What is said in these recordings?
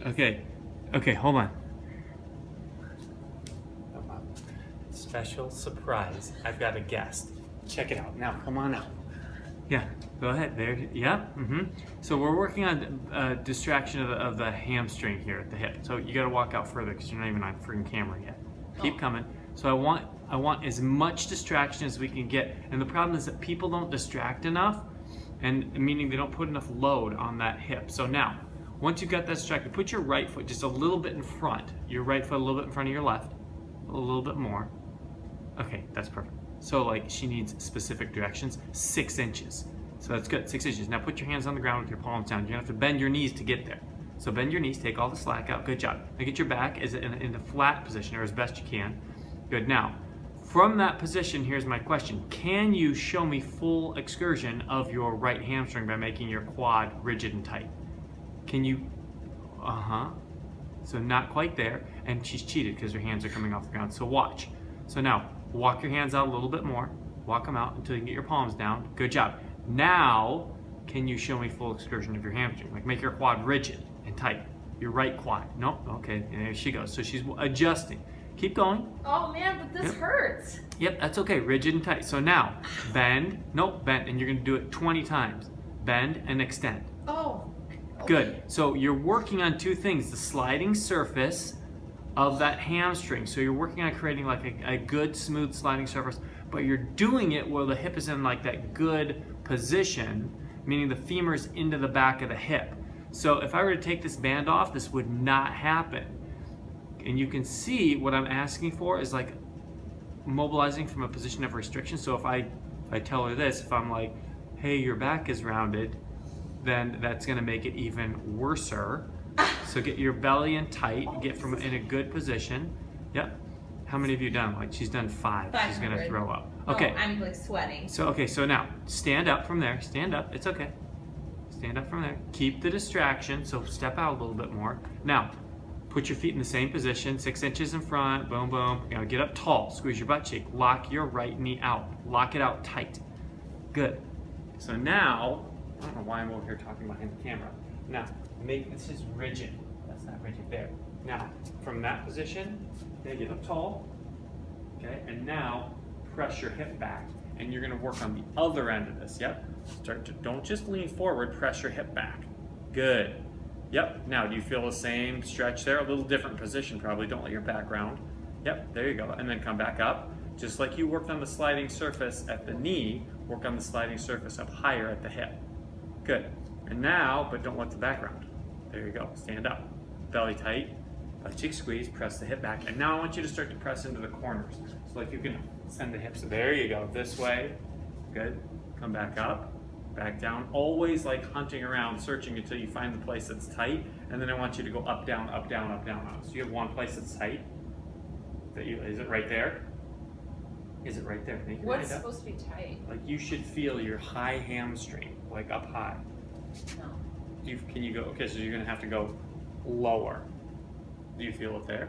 Okay. Okay, hold on. Special surprise. I've got a guest. Check it out. Now, come on out. Yeah, go ahead. There. Yeah. So we're working on distraction of the hamstring here at the hip. So you got to walk out further because you're not even on freaking camera yet. Keep coming. So I want as much distraction as we can get. And the problem is that people don't distract enough, and meaning they don't put enough load on that hip. So now, once you've got that distracted, put your right foot just a little bit in front. Your right foot a little bit in front of your left. A little bit more. Okay, that's perfect. So like she needs specific directions, 6 inches. So that's good, 6 inches. Now put your hands on the ground with your palms down. You're gonna have to bend your knees to get there. So bend your knees, take all the slack out, good job. Now get your back in the flat position or as best you can. Good, now, from that position, here's my question. Can you show me full excursion of your right hamstring by making your quad rigid and tight? Can you, So not quite there, and she's cheated because her hands are coming off the ground, so watch. So now, walk your hands out a little bit more. Walk them out until you can get your palms down. Good job. Now, can you show me full excursion of your hamstring? Like make your quad rigid and tight. Your right quad. Nope, okay, and there she goes. So she's adjusting. Keep going. Oh man, but this hurts. Yep, that's okay, rigid and tight. So now, bend, bend, and you're gonna do it 20 times. Bend and extend. Oh. Okay. Good, so you're working on 2 things, the sliding surface of that hamstring. So you're working on creating like a good smooth sliding surface, but you're doing it while the hip is in like that good position, meaning the femur's into the back of the hip. So if I were to take this band off, this would not happen. And you can see what I'm asking for is like mobilizing from a position of restriction. So if I tell her this, if I'm like, hey, your back is rounded, then that's gonna make it even worser. So get your belly in tight, get from in a good position. Yep. How many have you done? Like she's done 5. She's gonna throw up. Okay. Oh, I'm like sweating. So so now stand up from there. Stand up. It's okay. Stand up from there. Keep the distraction. So step out a little bit more. Now, put your feet in the same position. 6 inches in front. Boom, boom. Now get up tall. Squeeze your butt cheek. Lock your right knee out. Lock it out tight. Good. So now, I don't know why I'm over here talking behind the camera. Now, make this is rigid. That's not rigid there. Now, from that position, okay, get up tall. Okay, and now press your hip back. And you're gonna work on the other end of this, yep. Don't just lean forward, press your hip back. Good. Yep, now do you feel the same stretch there? A little different position probably, don't let your back round. Yep, there you go, and then come back up. Just like you worked on the sliding surface at the knee, work on the sliding surface up higher at the hip. Good, and now, but don't let the back round. There you go, stand up. Belly tight, butt cheek squeeze, press the hip back. And now I want you to start to press into the corners. So like you can send the hips, there you go, this way. Good, come back up, back down. Always like hunting around, searching until you find the place that's tight. And then I want you to go up, down, up, down, up, down. So you have one place that's tight. Is it right there? Is it right there? What's supposed to be tight? Like you should feel your high hamstring, like up high. No. Can you go, okay, so you're gonna have to go lower. Do you feel it there?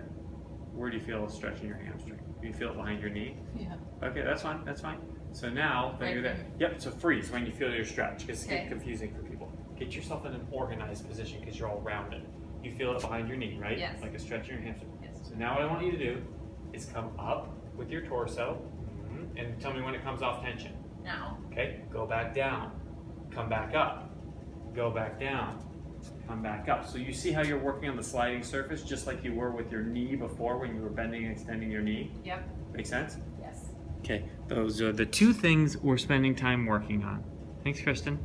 Where do you feel it stretching your hamstring? Do you feel it behind your knee? Yeah. Okay, that's fine, that's fine. So now, then you're there. Yep, so freeze when you feel your stretch, because it's confusing for people. Get yourself in an organized position because you're all rounded. You feel it behind your knee, right? Yes. Like a stretch in your hamstring. Yes. So now what I want you to do is come up with your torso, and tell me when it comes off tension. Now. Okay, go back down, come back up, go back down, come back up. So you see how you're working on the sliding surface just like you were with your knee before when you were bending and extending your knee? Yep. Make sense? Yes. Okay, those are the 2 things we're spending time working on. Thanks, Kristen.